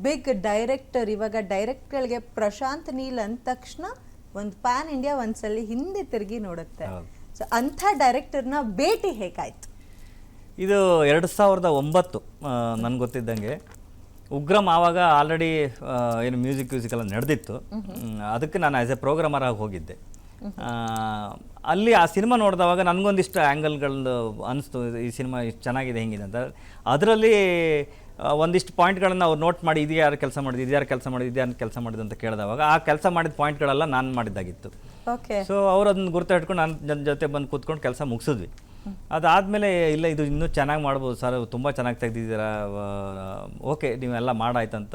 Big director. ಇವಾಗ ಡೈರೆಕ್ಟರ್ಗಳಿಗೆ ಪ್ರಶಾಂತ್ ನೀಲ್ ಅಂದ ತಕ್ಷಣ ಒಂದು ಪ್ಯಾನ್ ಇಂಡಿಯಾ ಒಂದ್ಸಲಿ ಹಿಂದೆ ತಿರುಗಿ ನೋಡುತ್ತೆ. ಸೊ ಅಂಥ ಡೈರೆಕ್ಟರ್ನ ಭೇಟಿ ಹೇಗಾಯ್ತು? ಇದು 2009 ನನ್ಗೆ ಗೊತ್ತಿದ್ದಂಗೆ. ಉಗ್ರಂ ಆವಾಗ ಆಲ್ರೆಡಿ ಏನು ಮ್ಯೂಸಿಕ್ ಎಲ್ಲ ನಡೆದಿತ್ತು. ಅದಕ್ಕೆ ನಾನು ಆ್ಯಸ್ ಎ ಪ್ರೋಗ್ರಾಮರ್ ಆಗಿ ಹೋಗಿದ್ದೆ. ಅಲ್ಲಿ ಆ ಸಿನಿಮಾ ನೋಡಿದವಾಗ ನನಗೊಂದಿಷ್ಟು ಆ್ಯಂಗಲ್ಗಳು ಅನಿಸ್ತು, ಈ ಸಿನಿಮಾ ಇಷ್ಟು ಚೆನ್ನಾಗಿದೆ ಹೆಂಗಿದೆ ಅಂತ. ಅದರಲ್ಲಿ ಒಂದಿಷ್ಟು ಪಾಯಿಂಟ್ಗಳನ್ನು ಅವ್ರು ನೋಟ್ ಮಾಡಿ, ಇದು ಯಾರು ಕೆಲಸ ಮಾಡಿದ್ದು, ಇದು ಯಾರು ಕೆಲಸ ಮಾಡಿದ್ದು, ಇದು ಯಾರು ಕೆಲಸ ಮಾಡಿದ್ದು ಅಂತ ಕೇಳಿದವಾಗ ಆ ಕೆಲಸ ಮಾಡಿದ ಪಾಯಿಂಟ್ಗಳೆಲ್ಲ ನಾನು ಮಾಡಿದ್ದಾಗಿತ್ತು. ಸೊ ಅವ್ರು ಅದನ್ನು ಗುರುತು ಇಟ್ಕೊಂಡು ನಾನು ನನ್ನ ಜೊತೆ ಬಂದು ಕೂತ್ಕೊಂಡು ಕೆಲಸ ಮುಗಿಸಿದ್ವಿ. ಅದಾದಮೇಲೆ ಇಲ್ಲ ಇದು ಇನ್ನೂ ಚೆನ್ನಾಗಿ ಮಾಡ್ಬೋದು ಸರ್, ತುಂಬ ಚೆನ್ನಾಗಿ ತೆಗೆದಿದ್ದೀರಾ, ಓಕೆ ನೀವೆಲ್ಲ ಮಾಡಾಯ್ತಂತ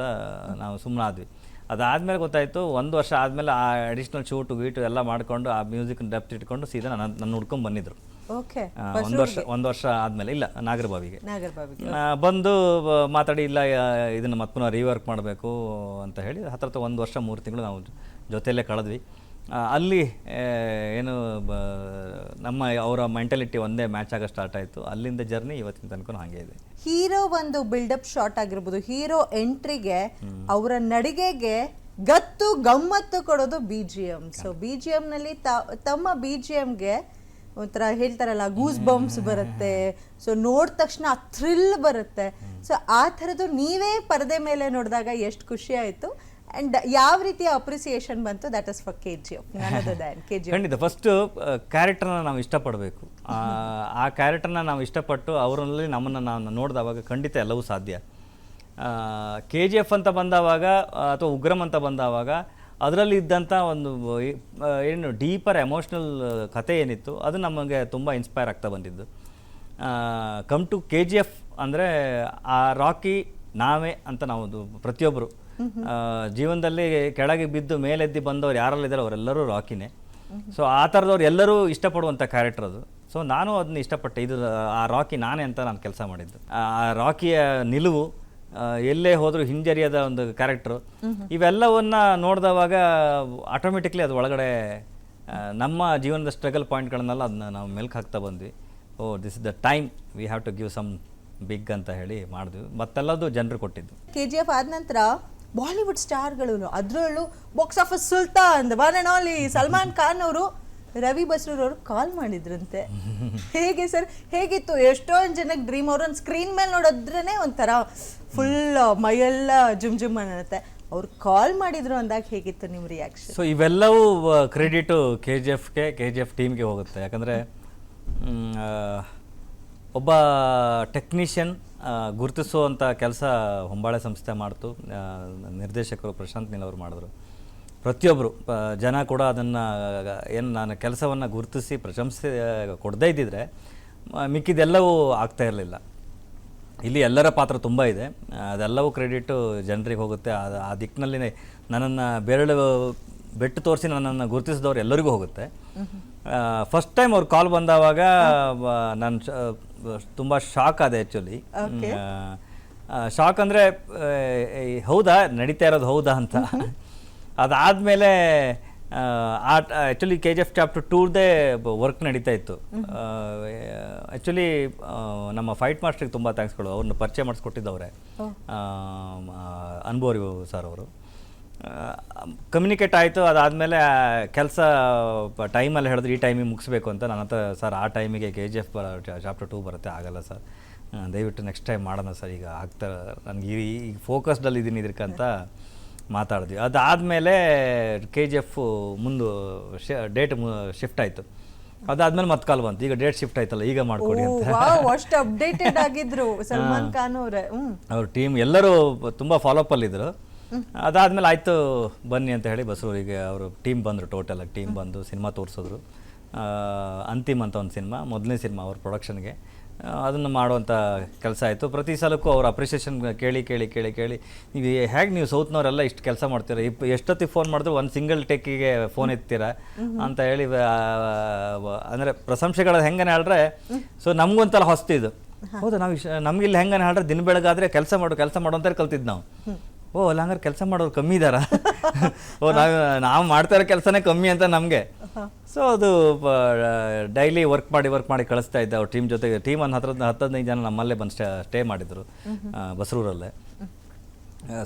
ನಾವು ಸುಮ್ಮನಾದ್ವಿ. ಅದಾದಮೇಲೆ ಗೊತ್ತಾಯಿತು, 1 ವರ್ಷ ಆದಮೇಲೆ ಆ ಅಡಿಷ್ನಲ್ ಶೂಟು ಗೀಟು ಎಲ್ಲ ಮಾಡಿಕೊಂಡು ಆ ಮ್ಯೂಸಿಕ್ ಡೆಪ್ತ್ ಇಟ್ಕೊಂಡು ಸೀದಾ ನನ್ನ ಹುಡ್ಕೊಂಡು ಬಂದಿದ್ರು. ಒಂದು ವರ್ಷ ಆದಮೇಲೆ ಇಲ್ಲ ನಾಗರಬಾವಿಗೆ ಬಂದು ಮಾತಾಡಿ, ಇಲ್ಲ ಇದನ್ನು ಮತ್ತೆ ಪುನಃ ರೀವರ್ಕ್ ಮಾಡಬೇಕು ಅಂತ ಹೇಳಿ ಹತ್ರ 1 ವರ್ಷ 3 ತಿಂಗಳು ನಾವು ಜೊತೆಯಲ್ಲೇ ಕಳೆದ್ವಿ. ಅಲ್ಲಿ ಏನು ನಮ್ಮ ಅವರ ಮೆಂಟಾಲಿಟಿ ಒಂದೇ ಮ್ಯಾಚ್ ಆಗ ಸ್ಟಾರ್ಟ್ ಆಯಿತು. ಅಲ್ಲಿಂದ ಜರ್ನಿ ಇವತ್ತಿನ ತನಕ ಹಾಗೆ ಇದೆ. ಹೀರೋ ಒಂದು ಬಿಲ್ಡಪ್ ಶಾಟ್ ಆಗಿರ್ಬೋದು, ಹೀರೋ ಎಂಟ್ರಿಗೆ ಅವರ ನಡಿಗೆಗೆ ಗತ್ತು ಗಮ್ಮತ್ತು ಕೊಡೋದು BGM. ಸೊ BGM ನಲ್ಲಿ ತಮ್ಮ BGMಗೆ ಒಂಥರ ಹೇಳ್ತಾರಲ್ಲ ಗೂಸ್ ಬಂಪ್ಸ್ ಬರುತ್ತೆ. ಸೊ ನೋಡಿದ ತಕ್ಷಣ ಆ ಥ್ರಿಲ್ ಬರುತ್ತೆ. ಸೊ ಆ ಥರದ್ದು ನೀವೇ ಪರದೆ ಮೇಲೆ ನೋಡಿದಾಗ ಎಷ್ಟು ಖುಷಿ ಆಯಿತು ಅಂಡ್ ಯಾವ ರೀತಿಯ ಅಪ್ರಿಸಿಯೇಷನ್ ಬಂತು? That is for KGF. ಖಂಡಿತ ಫಸ್ಟು ಕ್ಯಾರೆಕ್ಟರ್ನ ನಾವು ಇಷ್ಟಪಡಬೇಕು. ಆ ಕ್ಯಾರೆಕ್ಟರ್ನ ನಾವು ಇಷ್ಟಪಟ್ಟು ಅವರಲ್ಲಿ ನಮ್ಮನ್ನು ನಾವು ನೋಡಿದವಾಗ ಖಂಡಿತ ಎಲ್ಲವೂ ಸಾಧ್ಯ. KGF ಅಂತ ಬಂದವಾಗ ಅಥವಾ ಉಗ್ರಂ ಅಂತ ಬಂದವಾಗ ಅದರಲ್ಲಿ ಇದ್ದಂಥ ಒಂದು ಏನು ಡೀಪರ್ ಎಮೋಷ್ನಲ್ ಕಥೆ ಏನಿತ್ತು ಅದು ನಮಗೆ ತುಂಬ ಇನ್ಸ್ಪೈರ್ ಆಗ್ತಾ ಬಂದಿದ್ದು. ಕಮ್ ಟು KGF ಅಂದರೆ ಆ ರಾಕಿ ನಾವೇ ಅಂತ ನಾವು ಪ್ರತಿಯೊಬ್ಬರು ಜೀವನದಲ್ಲಿ ಕೆಳಗೆ ಬಿದ್ದು ಮೇಲೆದ್ದು ಬಂದವ್ರು ಯಾರಲ್ಲಿದ್ದಾರೆ ಅವರೆಲ್ಲರೂ ರಾಕಿನೇ. ಸೊ ಆ ಥರದವ್ರು ಎಲ್ಲರೂ ಇಷ್ಟಪಡುವಂಥ ಕ್ಯಾರೆಕ್ಟರ್ ಅದು. ಸೊ ನಾನು ಅದನ್ನ ಇಷ್ಟಪಟ್ಟೆ, ಇದು ಆ ರಾಕಿ ನಾನೇ ಅಂತ ನಾನು ಕೆಲಸ ಮಾಡಿದ್ದು. ಆ ರಾಕಿಯ ನಿಲುವು, ಎಲ್ಲೇ ಹೋದರೂ ಹಿಂಜರಿಯದ ಒಂದು ಕ್ಯಾರೆಕ್ಟ್ರು, ಇವೆಲ್ಲವನ್ನ ನೋಡಿದವಾಗ ಆಟೋಮೆಟಿಕ್ಲಿ ಅದು ಒಳಗಡೆ ನಮ್ಮ ಜೀವನದ ಸ್ಟ್ರಗಲ್ ಪಾಯಿಂಟ್ಗಳನ್ನೆಲ್ಲ ಅದನ್ನ ನಾವು ಮೆಲ್ಕು ಹಾಕ್ತಾ ಬಂದ್ವಿ. This is the time we have to give some big ಅಂತ ಹೇಳಿ ಮಾಡಿದ್ವಿ. ಮತ್ತೆಲ್ಲದು ಜನರು ಕೊಟ್ಟಿದ್ದು. KGF ಆದ ನಂತರ ಬಾಲಿವುಡ್ ಸ್ಟಾರ್ಗಳು, ಅದರಲ್ಲೂ box office Sultan one and all Salman Khan ಅವರು ರವಿ ಬಸ್ರೂರ್ ಅವರು ಕಾಲ್ ಮಾಡಿದ್ರಂತೆ. ಹೇಗೆ ಸರ್, ಹೇಗಿತ್ತು? ಎಷ್ಟೊಂದು ಜನಕ್ಕೆ ಡ್ರೀಮ್. ಅವ್ರನ್ನ ಸ್ಕ್ರೀನ್ ಮೇಲೆ ನೋಡಿದ್ರೇ ಒಂಥರ ಫುಲ್ ಮೈಯೆಲ್ಲ ಜುಮ್ ಜುಮ್ ಅನ್ನತ್ತೆ. ಅವ್ರು ಕಾಲ್ ಮಾಡಿದ್ರು ಅಂದಾಗ ಹೇಗಿತ್ತು ನಿಮ್ಮ ರಿಯಾಕ್ಷನ್? ಸೊ ಇವೆಲ್ಲವೂ ಕ್ರೆಡಿಟು KGF ಟೀಮ್ಗೆ ಹೋಗುತ್ತೆ. ಯಾಕಂದರೆ ಒಬ್ಬ ಟೆಕ್ನಿಷಿಯನ್ ಗುರುತಿಸುವಂಥ ಕೆಲಸ ಹೊಂಬಾಳೆ ಸಂಸ್ಥೆ ಮಾಡ್ತು. ನಿರ್ದೇಶಕರು ಪ್ರಶಾಂತ್ ನೀಲ್ ಅವರು ಮಾಡಿದ್ರು. ಪ್ರತಿಯೊಬ್ಬರು ಜನ ಕೂಡ ಅದನ್ನು ಏನು ನಾನು ಕೆಲಸವನ್ನು ಗುರುತಿಸಿ ಪ್ರಶಂಸೆ ಕೊಡದೇ ಇದ್ದಿದ್ರೆ ಮಿಕ್ಕಿದೆಲ್ಲವೂ ಆಗ್ತಾ ಇರಲಿಲ್ಲ. ಇಲ್ಲಿ ಎಲ್ಲರ ಪಾತ್ರ ತುಂಬ ಇದೆ, ಅದೆಲ್ಲವೂ ಕ್ರೆಡಿಟು ಜನರಿಗೆ ಹೋಗುತ್ತೆ. ಆ ದಿಕ್ಕಿನಲ್ಲಿ ನನ್ನನ್ನು ಬೆಟ್ಟು ತೋರಿಸಿ ನನ್ನನ್ನು ಗುರುತಿಸಿದವ್ರು ಎಲ್ಲರಿಗೂ ಹೋಗುತ್ತೆ. ಫಸ್ಟ್ ಟೈಮ್ ಅವ್ರು ಕಾಲ್ ಬಂದವಾಗ ನಾನು ತುಂಬ ಶಾಕ್ ಆದೆ. ಆ್ಯಕ್ಚುಲಿ ಶಾಕ್ ಅಂದರೆ ಹೌದಾ ನಡೀತಾ ಇರೋದು ಹೌದಾ ಅಂತ. ಅದಾದಮೇಲೆ ಆ್ಯಕ್ಚುಲಿ KGF ಚಾಪ್ಟರ್ 2ದೇ ವರ್ಕ್ ನಡೀತಾ ಇತ್ತು. ಆ್ಯಕ್ಚುಲಿ ನಮ್ಮ ಫೈಟ್ ಮಾಸ್ಟ್ರಿಗೆ ತುಂಬ ಥ್ಯಾಂಕ್ಸ್ಗಳು. ಅವ್ರನ್ನ ಪರಿಚಯ ಮಾಡಿಸ್ಕೊಟ್ಟಿದ್ದವ್ರೆ ಅನ್ಬೋರಿ ಸರ್ ಅವರು. ಕಮ್ಯುನಿಕೇಟ್ ಆಯಿತು. ಅದಾದಮೇಲೆ ಕೆಲಸ ಟೈಮಲ್ಲಿ ಹೇಳಿದ್ರು ಈ ಟೈಮಿಗೆ ಮುಗಿಸ್ಬೇಕು ಅಂತ. ನನ್ನ ಹತ್ರ ಸರ್ ಆ ಟೈಮಿಗೆ KGF ಚಾಪ್ಟರ್ 2 ಬರುತ್ತೆ, ಆಗಲ್ಲ ಸರ್, ದಯವಿಟ್ಟು ನೆಕ್ಸ್ಟ್ ಟೈಮ್ ಮಾಡೋಣ ಸರ್, ಈಗ ಆಗ್ತಾ ನನಗೆ ಈಗ ಫೋಕಸ್ಡಲ್ಲಿ ಇದ್ದೀನಿ ಇದಕ್ಕಂತ ಮಾತಾಡಿದ್ವಿ. ಅದಾದಮೇಲೆ KGF ಮುಂದೆ ಡೇಟ್ ಶಿಫ್ಟ್ ಆಯಿತು. ಅದಾದ್ಮೇಲೆ ಮತ್ತೆ ಕಾಲ್ ಬಂತು, ಈಗ ಡೇಟ್ ಶಿಫ್ಟ್ ಆಯ್ತಲ್ಲ ಈಗ ಮಾಡ್ಕೊಡಿ ಅಂತ. ಅಷ್ಟು ಅಪ್ಡೇಟೆಡ್ ಆಗಿದ್ರು ಸಲ್ಮಾನ್ ಖಾನ್ ಅವರೇ. ಅವ್ರ ಟೀಮ್ ಎಲ್ಲರೂ ತುಂಬ ಫಾಲೋಅಪ್ ಅಲ್ಲಿದ್ದರು. ಅದಾದಮೇಲೆ ಆಯಿತು ಬನ್ನಿ ಅಂತ ಹೇಳಿ ಬಸ್ರೂರಿಗೆ ಅವರು ಟೀಮ್ ಬಂದರು. ಟೋಟಲಾಗಿ ಟೀಮ್ ಬಂದು ಸಿನಿಮಾ ತೋರಿಸಿದ್ರು. ಅಂತಿಮ್ ಅಂತ ಒಂದು ಸಿನಿಮಾ, ಮೊದಲನೇ ಸಿನಿಮಾ ಅವ್ರ ಪ್ರೊಡಕ್ಷನ್ಗೆ. ಅದನ್ನು ಮಾಡುವಂಥ ಕೆಲಸ ಆಯಿತು. ಪ್ರತಿ ಸಲಕ್ಕೂ ಅವ್ರ ಅಪ್ರಿಷಿಯೇಷನ್ ಕೇಳಿ ನೀವು ಹೇಗೆ ನೀವು ಸೌತ್ನವರೆಲ್ಲ ಇಷ್ಟು ಕೆಲಸ ಮಾಡ್ತೀರಾ, ಎಷ್ಟೊತ್ತಿಗೆ ಫೋನ್ ಮಾಡಿದ್ರು ಒಂದು ಸಿಂಗಲ್ ಟೇಕಿಗೆ ಫೋನ್ ಎತ್ತೀರಾ ಅಂತ ಹೇಳಿ ಅಂದರೆ ಪ್ರಶಂಸೆಗಳು ಹೆಂಗನೆ ಹೇಳಿದ್ರೆ. ಸೊ ನಮಗೊಂಥರ ಹೊಸ್ತಿದ್ದು, ಹೌದು ನಾವು ನಮಗಿಲ್ಲಿ ಹೆಂಗನೆ ಹೇಳಿದ್ರೆ ದಿನ ಬೆಳಗಾದರೆ ಕೆಲಸ ಮಾಡು ಅಂತ ಕಲ್ತಿದ್ದು ನಾವು. ಅಲ್ಲ ಹಂಗಾರೆ ಕೆಲಸ ಮಾಡೋರು ಕಮ್ಮಿ ಇದ್ದಾರಾ? ನಾವು ಮಾಡ್ತಾ ಇರೋ ಕೆಲಸನೇ ಕಮ್ಮಿ ಅಂತ ನಮಗೆ. ಸೊ ಅದು ಡೈಲಿ ವರ್ಕ್ ಮಾಡಿ ಕಳಿಸ್ತಾ ಇದ್ದೆ ಅವ್ರ ಟೀಮ್ ಜೊತೆಗೆ. ಟೀಮ್ ಒಂದು 10-15 ಜನ ನಮ್ಮಲ್ಲೇ ಬಂದು ಸ್ಟೇ ಮಾಡಿದರು ಬಸ್ರೂರಲ್ಲೇ.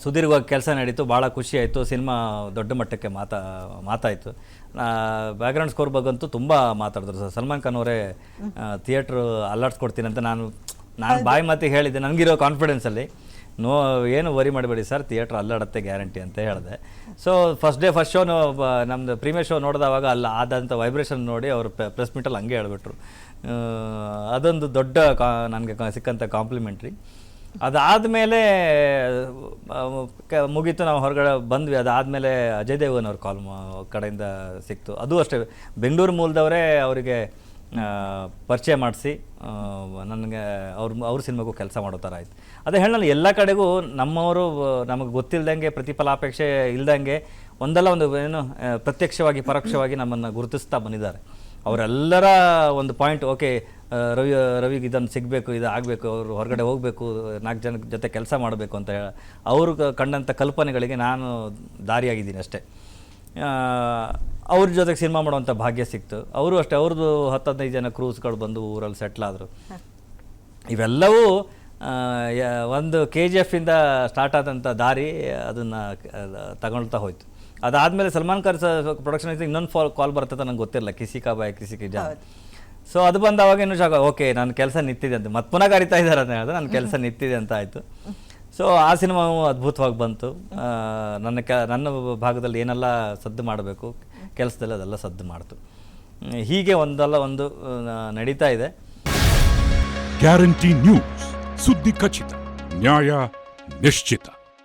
ಸುದೀರ್ಘವಾಗಿ ಕೆಲಸ ನಡೀತು, ಭಾಳ ಖುಷಿ ಆಯಿತು, ಸಿನಿಮಾ ದೊಡ್ಡ ಮಟ್ಟಕ್ಕೆ ಮಾತಾಯಿತು. ಬ್ಯಾಕ್ಗ್ರೌಂಡ್ ಸ್ಕೋರ್ ಬಗ್ಗಂತೂ ತುಂಬ ಮಾತಾಡಿದ್ರು ಸರ್. ಸಲ್ಮಾನ್ ಖಾನ್ ಅವರೇ ಥಿಯೇಟ್ರು ಅಲ್ಲಾಡ್ಸ್ಕೊಡ್ತೀನಿ ಅಂತ ನಾನು ಬಾಯಿ ಮಾತಿಗೆ ಹೇಳಿದ್ದೆ. ನನಗಿರೋ ಕಾನ್ಫಿಡೆನ್ಸಲ್ಲಿ ಏನು ವರಿ ಮಾಡಬೇಡಿ ಸರ್, ಥಿಯೇಟ್ರ್ ಅಲ್ಲಾಡತ್ತೆ ಗ್ಯಾರಂಟಿ ಅಂತ ಹೇಳಿದೆ. ಸೊ ಫಸ್ಟ್ ಶೋ ನಮ್ಮದು ಪ್ರೀಮಿಯರ್ ಶೋ ನೋಡಿದವಾಗ ಆದಂಥ ವೈಬ್ರೇಷನ್ ನೋಡಿ ಅವರು ಪ್ರೆಸ್ ಮೀಟಲ್ಲಿ ಹಂಗೆ ಹೇಳ್ಬಿಟ್ರು. ಅದೊಂದು ದೊಡ್ಡ ನನಗೆ ಸಿಕ್ಕಂಥ ಕಾಂಪ್ಲಿಮೆಂಟ್ರಿ. ಅದಾದಮೇಲೆ ಮುಗೀತು, ನಾವು ಹೊರಗಡೆ ಬಂದ್ವಿ. ಅದಾದಮೇಲೆ ಅಜಯ್ ದೇವಗನ್ ಅವ್ರ ಕಾಲ್ ಕಡೆಯಿಂದ ಸಿಕ್ತು. ಅದು ಅಷ್ಟೇ, ಬೆಂಗಳೂರು ಮೂಲದವರೇ ಅವರಿಗೆ ಪರಿಚಯ ಮಾಡಿಸಿ ನನಗೆ ಅವ್ರ ಸಿನಿಮಾಗೂ ಕೆಲಸ ಮಾಡೋ ಥರ ಆಯಿತು. ಅದೇ ಹೇಳಲ್ಲ, ಎಲ್ಲ ಕಡೆಗೂ ನಮ್ಮವರು ನಮಗೆ ಗೊತ್ತಿಲ್ಲದಂಗೆ, ಪ್ರತಿಫಲಾಪೇಕ್ಷೆ ಇಲ್ದಂಗೆ ಒಂದಲ್ಲ ಒಂದು ಏನು ಪ್ರತ್ಯಕ್ಷವಾಗಿ ಪರೋಕ್ಷವಾಗಿ ನಮ್ಮನ್ನು ಗುರುತಿಸ್ತಾ ಬಂದಿದ್ದಾರೆ. ಅವರೆಲ್ಲರ ಒಂದು ಪಾಯಿಂಟ್, ಓಕೆ ರವಿಗೆ ಇದನ್ನು ಸಿಗಬೇಕು, ಇದು ಆಗಬೇಕು, ಅವರು ಹೊರಗಡೆ ಹೋಗಬೇಕು, 4 ಜನ ಜೊತೆ ಕೆಲಸ ಮಾಡಬೇಕು ಅಂತ ಅವರು ಕಂಡಂಥ ಕಲ್ಪನೆಗಳಿಗೆ ನಾನು ದಾರಿಯಾಗಿದ್ದೀನಿ ಅಷ್ಟೇ. ಅವ್ರ ಜೊತೆಗೆ ಸಿನಿಮಾ ಮಾಡುವಂಥ ಭಾಗ್ಯ ಸಿಕ್ತು. ಅವರು ಅಷ್ಟೇ, ಅವ್ರದ್ದು 10-15 ಜನ ಕ್ರೂಸ್ಗಳು ಬಂದು ಊರಲ್ಲಿ ಸೆಟ್ಲ್ ಆದರು. ಇವೆಲ್ಲವೂ ಒಂದು KGF ಇಂದ ಸ್ಟಾರ್ಟ್ ಆದಂಥ ದಾರಿ ಅದನ್ನು ತಗೊಳ್ತಾ ಹೋಯ್ತು. ಅದಾದಮೇಲೆ ಸಲ್ಮಾನ್ ಖಾನ್ ಪ್ರೊಡಕ್ಷನ್ ಇನ್ನೊಂದು ಕಾಲ್ ಬರ್ತದೆ, ನಂಗೆ ಗೊತ್ತಿರಲ್ಲ, ಕಿಸಿ ಕಾ ಬಾಯ್ ಕಿಸಿ ಕಿ ಜಾನ್. ಸೊ ಅದು ಬಂದವಾಗ ಇನ್ನೂ ಓಕೆ ನನ್ನ ಕೆಲಸ ನಿಂತಿದೆ ಅಂತ, ಮತ್ತೆ ಪುನಃ ಕರಿತಾ ಇದ್ದಾರೆ ಅಂತ ಹೇಳಿದ್ರೆ ನನ್ನ ಕೆಲಸ ನಿಂತಿದೆ ಅಂತ ಆಯಿತು. ಸೊ ಆ ಸಿನಿಮಾವು ಅದ್ಭುತವಾಗಿ ಬಂತು. ನನ್ನ ಭಾಗದಲ್ಲಿ ಏನೆಲ್ಲ ಸದ್ದು ಮಾಡಬೇಕು ಕೆಲಸದಲ್ಲಿ ಅದೆಲ್ಲ ಸದ್ದು ಮಾಡ್ತು. ಹೀಗೆ ಒಂದಲ್ಲ ಒಂದು ನಡೀತಾ ಇದೆ. ಗ್ಯಾರಂಟಿ ನ್ಯೂಸ್, ಸುದ್ದಿ ಖಚಿತ, ನ್ಯಾಯ ನಿಶ್ಚಿತ.